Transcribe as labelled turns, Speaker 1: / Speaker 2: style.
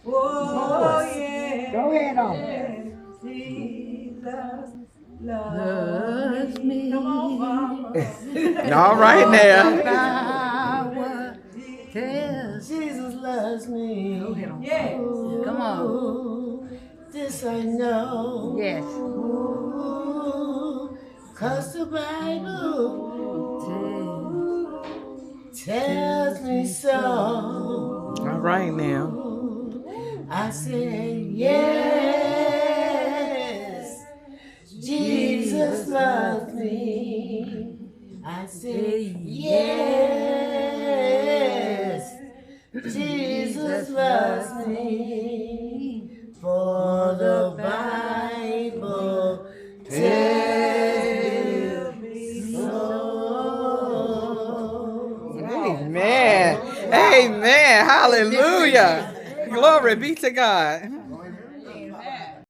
Speaker 1: Oh, yeah.
Speaker 2: Go ahead on.
Speaker 1: Jesus
Speaker 3: Loves
Speaker 1: loves me. Come on,
Speaker 3: me.
Speaker 1: mama.
Speaker 4: All right
Speaker 3: All the
Speaker 4: now.
Speaker 3: power tells.
Speaker 2: Jesus loves me.
Speaker 3: Go ahead on.
Speaker 1: Yes.
Speaker 3: Come on.
Speaker 2: Ooh, this I know.
Speaker 3: Yes.
Speaker 2: Ooh, 'cause the Bible tells
Speaker 3: Tells
Speaker 2: me
Speaker 3: me so.
Speaker 2: so.
Speaker 4: All right now.
Speaker 2: I say yes. Jesus
Speaker 3: Jesus loves
Speaker 2: loves
Speaker 3: me.
Speaker 2: me. I
Speaker 3: Say
Speaker 2: say
Speaker 3: yes.
Speaker 2: yes. Jesus
Speaker 3: Jesus
Speaker 2: loves
Speaker 3: loves
Speaker 2: me.
Speaker 3: me.
Speaker 2: For
Speaker 3: For the
Speaker 2: the
Speaker 3: Bible
Speaker 2: Bible tells
Speaker 3: tells
Speaker 2: me
Speaker 1: Tell me
Speaker 3: me
Speaker 2: so.
Speaker 3: so.
Speaker 1: so.
Speaker 4: Amen.
Speaker 1: Hallelujah.
Speaker 4: Amen.
Speaker 3: Go ahead, Miss
Speaker 4: Hallelujah.
Speaker 3: Reese.
Speaker 4: Glory be to God.
Speaker 1: Amen.